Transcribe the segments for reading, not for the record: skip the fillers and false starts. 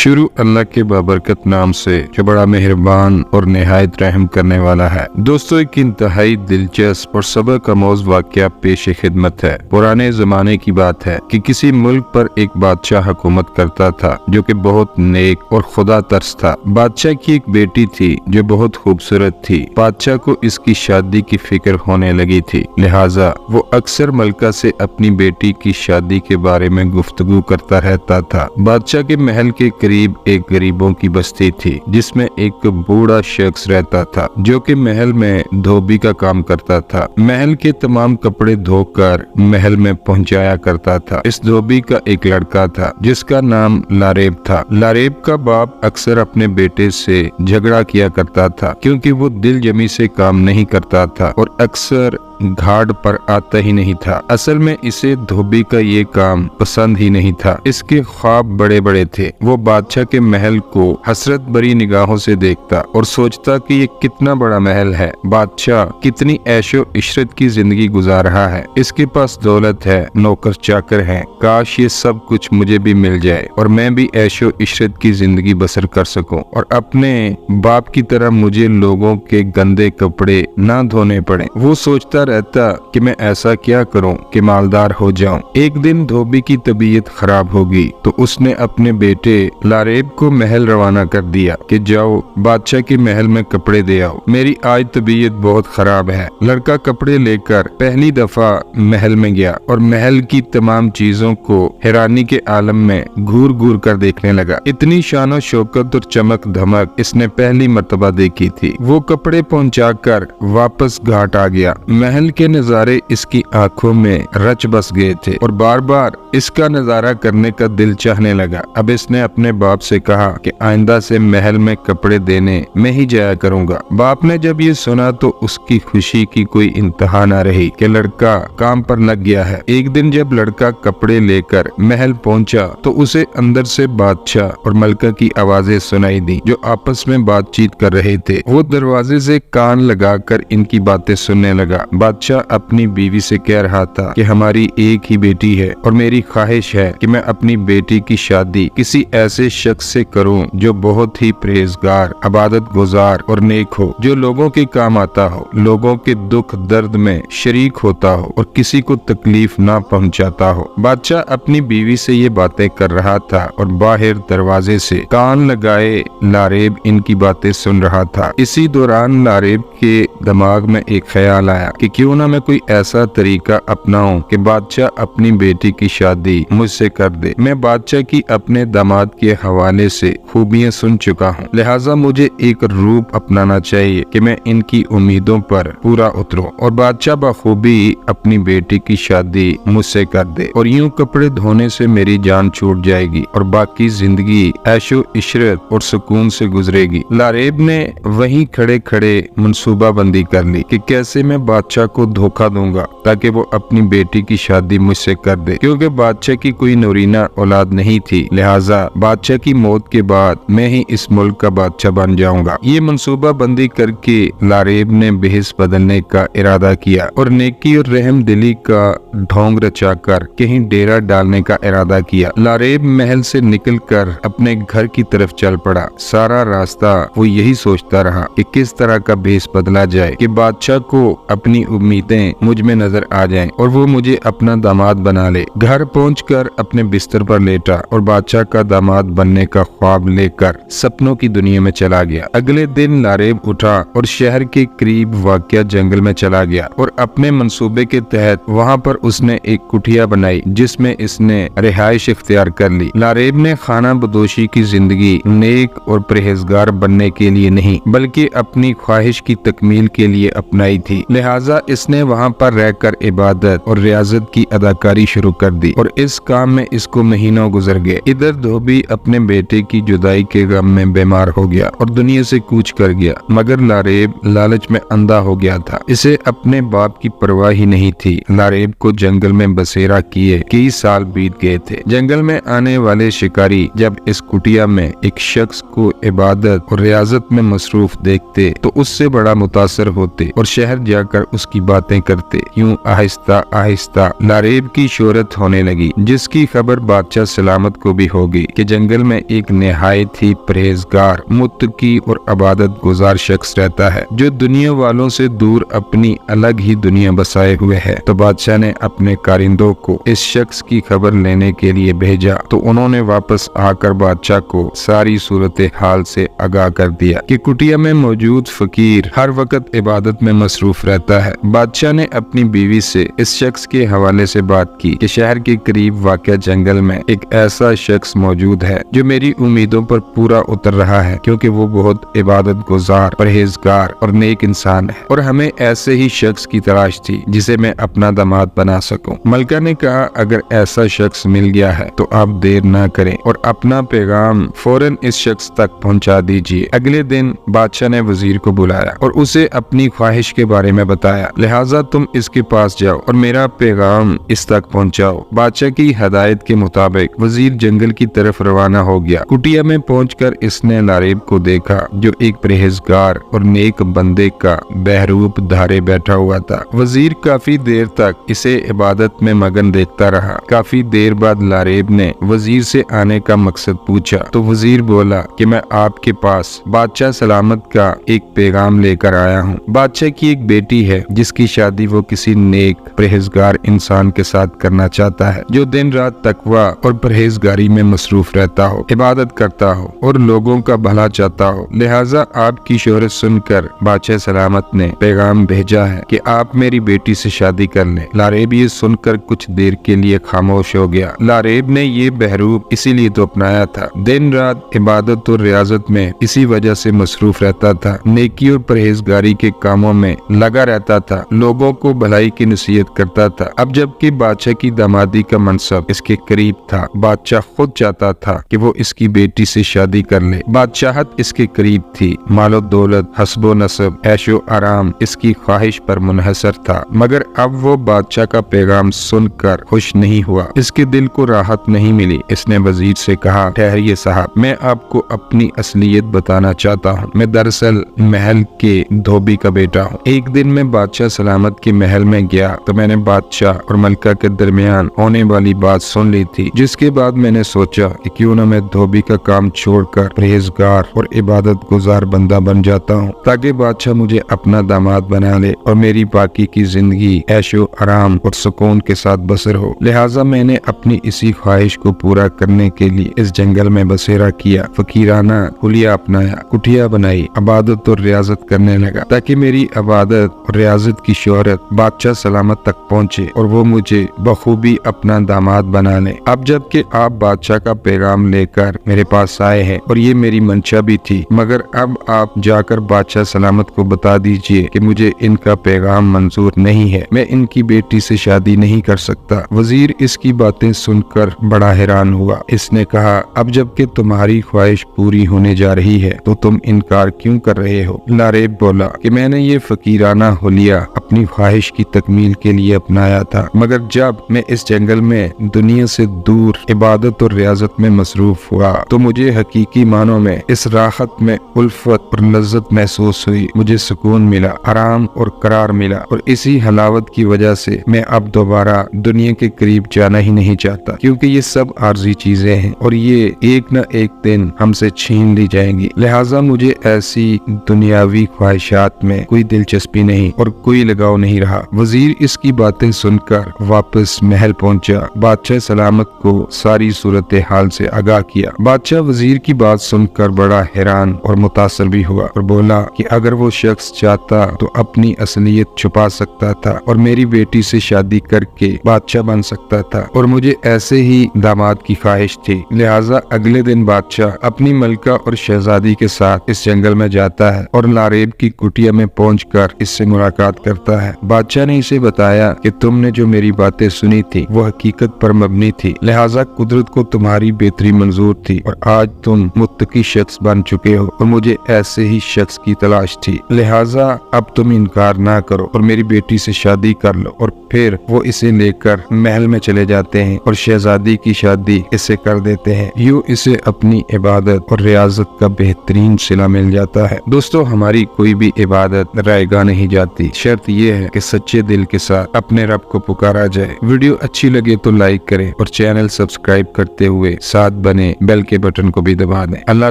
शुरू अल्लाह के बाबरकत नाम से जो बड़ा मेहरबान और निहायत रहम करने वाला है। दोस्तों, एक इंतहाई दिलचस्प और सबक आमोज़ वाक़या पेश खिदमत है। पुराने जमाने की बात है कि किसी मुल्क पर एक बादशाह हुकूमत करता था जो कि बहुत नेक और खुदा तरस था। बादशाह की एक बेटी थी जो बहुत खूबसूरत थी। बादशाह को इसकी शादी की फिक्र होने लगी थी, लिहाजा वो अक्सर मलका से अपनी बेटी की शादी के बारे में गुफ्तगू करता रहता था। बादशाह के महल के करीब एक गरीबों की बस्ती थी जिसमें एक बूढ़ा शख्स रहता था जो कि महल में धोबी का काम करता था। महल के तमाम कपड़े धोकर महल में पहुंचाया करता था। इस धोबी का एक लड़का था जिसका नाम लारेब था। लारेब का बाप अक्सर अपने बेटे से झगड़ा किया करता था क्योंकि वो दिल जमी से काम नहीं करता था और अक्सर घाट पर आता ही नहीं था। असल में इसे धोबी का ये काम पसंद ही नहीं था। इसके ख्वाब बड़े बड़े थे। वो बादशाह के महल को हसरत भरी निगाहों से देखता और सोचता कि ये कितना बड़ा महल है, बादशाह कितनी ऐशो इशरत की जिंदगी गुजार रहा है, इसके पास दौलत है, नौकर चाकर हैं, काश ये सब कुछ मुझे भी मिल जाए और मैं भी ऐशो इशरत की जिंदगी बसर कर सकूं और अपने बाप की तरह मुझे लोगों के गंदे कपड़े ना धोने पड़े। वो सोचता रहता कि मैं ऐसा क्या करूं कि मालदार हो जाऊं। एक दिन धोबी की तबीयत खराब होगी तो उसने अपने बेटे लारेब को महल रवाना कर दिया कि जाओ बादशाह के महल में कपड़े दे आओ, मेरी आज तबीयत बहुत खराब है। लड़का कपड़े लेकर पहली दफा महल में गया और महल की तमाम चीजों को हैरानी के आलम में घूर घूर कर देखने लगा। इतनी शानो शौकत और चमक धमक इसने पहली मर्तबा देखी थी। वो कपड़े पहुंचाकर वापस घाट आ गया। महल के नजारे इसकी आंखों में रच बस गए थे और बार बार इसका नजारा करने का दिल चाहने लगा। अब इसने अपने बाप से कहा कि आइंदा से महल में कपड़े देने मैं ही जाया करूंगा। बाप ने जब ये सुना तो उसकी खुशी की कोई इंतहा न रही कि लड़का काम पर लग गया है। एक दिन जब लड़का कपड़े लेकर महल पहुंचा तो उसे अंदर से बादशाह और मलका की आवाजें सुनाई दी जो आपस में बातचीत कर रहे थे। वो दरवाजे से कान लगाकर इनकी बातें सुनने लगा। बादशाह अपनी बीवी से कह रहा था कि हमारी एक ही बेटी है और मेरी ख्वाहिश है कि मैं अपनी बेटी की शादी किसी ऐसे शख्स से करूं जो बहुत ही परहेजगार, इबादत गुजार और नेक हो, जो लोगों के काम आता हो, लोगों के दुख दर्द में शरीक होता हो और किसी को तकलीफ ना पहुंचाता हो। बादशाह अपनी बीवी से ये बातें कर रहा था और बाहर दरवाजे से कान लगाए लारेब इनकी बातें सुन रहा था। इसी दौरान लारेब के दिमाग में एक ख्याल आया कि क्यों ना मैं कोई ऐसा तरीका अपनाऊं कि बादशाह अपनी बेटी की शादी मुझसे कर दे। मैं बादशाह की अपने दामाद के हवाले से खूबियां सुन चुका हूं, लिहाजा मुझे एक रूप अपनाना चाहिए कि मैं इनकी उम्मीदों पर पूरा उतरूं और बादशाह बखूबी अपनी बेटी की शादी मुझसे कर दे और यूं कपड़े धोने से मेरी जान छूट जाएगी और बाकी जिंदगी ऐशो इशरत और सुकून से गुजरेगी। लारेब ने वहीं खड़े खड़े मंसूबा बंदी कर ली कि कैसे मैं बादशाह को धोखा दूंगा ताकि वो अपनी बेटी की शादी मुझसे कर दे। क्योंकि बादशाह की कोई नूरीना औलाद नहीं थी, लिहाजा बादशाह की मौत के बाद मैं ही इस मुल्क का बादशाह बन जाऊंगा। ये मंसूबा बंदी करके लारेब ने बेहस बदलने का इरादा किया और नेकी और रहम दिली का ढोंग रचाकर कहीं डेरा डालने का इरादा किया। लारेब महल से निकलकर अपने घर की तरफ चल पड़ा। सारा रास्ता वो यही सोचता रहा कि किस तरह का भेष बदला जाए कि बादशाह को अपनी उम्मीदें मुझ में नजर आ जाएं और वो मुझे अपना दामाद बना ले। घर पहुंचकर अपने बिस्तर पर लेटा और बादशाह का दामाद बनने का ख्वाब लेकर सपनों की दुनिया में चला गया। अगले दिन लारेब उठा और शहर के करीब वाक़िया जंगल में चला गया और अपने मंसूबे के तहत वहां पर उसने एक कुटिया बनाई जिसमें इसने रिहाइश इख्तियार कर ली। लारेब ने खाना बदोशी की जिंदगी नेक और परहेजगार बनने के लिए नहीं बल्कि अपनी ख्वाहिश की तकमील के लिए अपनाई थी। लिहाजा इसने वहां पर रहकर इबादत और रियाजत की अदाकारी शुरू कर दी और इस काम में इसको महीनों गुजर गए। इधर धोबी अपने बेटे की जुदाई के गम में बीमार हो गया और दुनिया से कूच कर गया, मगर लारेब लालच में अंधा हो गया था। इसे अपने बाप की परवाह ही नहीं थी। लारेब को जंगल में बसेरा किए कई साल बीत गए थे। जंगल में आने वाले शिकारी जब इस कुटिया में एक शख्स को इबादत और रियाजत में मसरूफ देखते तो उससे बड़ा मुतासर होते और शहर जाकर उसकी बातें करते। यूं आहिस्ता आहिस्ता लारेब की शोहरत होने लगी जिसकी खबर बादशाह सलामत को भी होगी कि जंगल जंगल में एक निहायत ही परहेजगार, मुत्तकी और इबादत गुजार शख्स रहता है जो दुनिया वालों से दूर अपनी अलग ही दुनिया बसाए हुए है। तो बादशाह ने अपने कारिंदों को इस शख्स की खबर लेने के लिए भेजा। तो उन्होंने वापस आकर बादशाह को सारी सूरत हाल से आगाह कर दिया कि कुटिया में मौजूद फकीर हर वक्त इबादत में मसरूफ रहता है। बादशाह ने अपनी बीवी से इस शख्स के हवाले से बात की कि शहर के करीब वाक़या जंगल में एक ऐसा शख्स मौजूद है जो मेरी उम्मीदों पर पूरा उतर रहा है, क्योंकि वो बहुत इबादत गुजार, परहेजगार और नेक इंसान है, और हमें ऐसे ही शख्स की तलाश थी जिसे मैं अपना दामाद बना सकूं। मलका ने कहा, अगर ऐसा शख्स मिल गया है तो आप देर ना करें और अपना पैगाम फौरन इस शख्स तक पहुंचा दीजिए। अगले दिन बादशाह ने वजीर को बुलाया और उसे अपनी ख्वाहिश के बारे में बताया, लिहाजा तुम इसके पास जाओ और मेरा पैगाम इस तक पहुंचाओ। बादशाह की हदायत के मुताबिक वजीर जंगल की तरफ रवाना हो गया। कुटिया में पहुंचकर इसने लारेब को देखा जो एक परहेजगार और नेक बंदे का बहरूप धारे बैठा हुआ था। वजीर काफी देर तक इसे इबादत में मगन देखता रहा। काफी देर बाद लारेब ने वजीर से आने का मकसद पूछा तो वजीर बोला कि मैं आपके पास बादशाह सलामत का एक पैगाम लेकर आया हूँ। बादशाह की एक बेटी है जिसकी शादी वो किसी नेक परहेजगार इंसान के साथ करना चाहता है जो दिन रात तकवा और परहेजगारी में मसरूफ रहता हो, इबादत करता हो और लोगों का भला चाहता हो। लिहाजा आपकी शोहरत सुनकर बादशाह सलामत ने पैगाम भेजा है कि आप मेरी बेटी से शादी कर लें। लारेब ये सुनकर कुछ देर के लिए खामोश हो गया। लारेब ने ये बहरूप इसीलिए तो अपनाया था, दिन रात इबादत और रियाजत में इसी वजह से मसरूफ रहता था, नेकी और परहेजगारी के कामों में लगा रहता था, लोगों को भलाई की नसीहत करता था। अब जबकि बादशाह की दामादी का मनसब इसके करीब था, बादशाह खुद चाहता था कि वो इसकी बेटी से शादी कर ले। बादशाहत इसके करीब थी, मालो दौलत, हस्बो नसब, ऐशो आराम इसकी ख्वाहिश पर मुनहसर था। मगर अब वो बादशाह का पैगाम सुनकर खुश नहीं हुआ, इसके दिल को राहत नहीं मिली। इसने वजीर से कहा, ठहरिए साहब, मैं आपको अपनी असलियत बताना चाहता हूँ। मैं दरअसल महल के धोबी का बेटा हूँ। एक दिन मैं बादशाह सलामत के महल में गया तो मैंने बादशाह और मलका के दरमियान होने वाली बात सुन ली थी, जिसके बाद मैंने सोचा कि क्यों न मैं धोबी का काम छोड़कर परहेजगार और इबादत गुजार बंदा बन जाता हूँ, ताकि बादशाह मुझे अपना दामाद बना ले और मेरी बाकी की जिंदगी ऐशो आराम और सुकून के साथ बसर हो। लिहाजा मैंने अपनी इसी ख्वाहिश को पूरा करने के लिए इस जंगल में बसेरा किया, फकीराना हुलिया अपनाया, कुटिया बनाई, इबादत और रियाजत करने लगा, ताकि मेरी इबादत और रियाजत की शोहरत बादशाह सलामत तक पहुँचे और वो मुझे बखूबी अपना दामाद बना ले। अब जबकि आप बादशाह का पैगाम लेकर मेरे पास आए हैं और ये मेरी मंशा भी थी, मगर अब आप जाकर बादशाह सलामत को बता दीजिए कि मुझे इनका पैगाम मंजूर नहीं है, मैं इनकी बेटी से शादी नहीं कर सकता। वजीर इसकी बातें सुनकर बड़ा हैरान हुआ। इसने कहा, अब जबकि तुम्हारी ख्वाहिश पूरी होने जा रही है तो तुम इनकार क्यों कर रहे हो? लारेब बोला कि मैंने ये फकीराना हुलिया अपनी ख्वाहिश की तकमील के लिए अपनाया था, मगर जब मैं इस जंगल में दुनिया से दूर इबादत और रियाजत में मसरूफ हुआ तो मुझे हकीकी मानों में इस राहत में उल्फत और लज्जत महसूस हुई। मुझे सुकून मिला, आराम और करार मिला, और इसी हलावत की वजह से मैं अब दोबारा दुनिया के करीब जाना ही नहीं चाहता, क्योंकि ये सब आर्जी चीजें हैं और ये एक न एक दिन हमसे छीन ली जाएंगी। लिहाजा मुझे ऐसी दुनियावी ख्वाहिशात में कोई दिलचस्पी नहीं और कोई लगाव नहीं रहा। वजीर इसकी बातें सुनकर वापस महल पहुंचा। बादशाह सलामत को सारी सूरत हाल से आगाह किया। बादशाह वजीर की बात सुनकर बड़ा हैरान और मुतासर भी हुआ और बोला कि अगर वो शख्स चाहता तो अपनी असलियत छुपा सकता था और मेरी बेटी से शादी करके बादशाह बन सकता था, और मुझे ऐसे ही दामाद की ख्वाहिश थी। लिहाजा अगले दिन बादशाह अपनी मलका और शहजादी के साथ इस जंगल में जाता है और लारेब की कुटिया में पहुंचकर इससे मुलाकात करता है। बादशाह ने इसे बताया कि तुमने जो मेरी बातें सुनी थी वो हकीकत पर मबनी थी, लिहाजा कुदरत को तुम्हारी बेहतरी मंजूर थी और आज तुम मुत्तकी शख्स बन चुके हो और मुझे ऐसे ही शख्स की तलाश थी। लिहाजा अब तुम इनकार ना करो और मेरी बेटी से शादी कर लो। और फिर वो इसे लेकर महल में चले जाते हैं और शहजादी की शादी इससे कर देते हैं। यूं इसे अपनी इबादत और रियाजत का बेहतरीन सिला मिल जाता है। दोस्तों, हमारी कोई भी इबादत रायगा नहीं जाती, शर्त ये है कि सच्चे दिल के साथ अपने रब को पुकारा जाए। वीडियो अच्छी लगे तो लाइक करें और चैनल सब्सक्राइब करते हुए साथ बने बेल के बटन को भी दबा दें। अल्लाह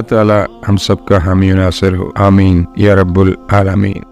ताला हम सबका हामी नासिर हो। आमीन या रब्बुल आलमीन।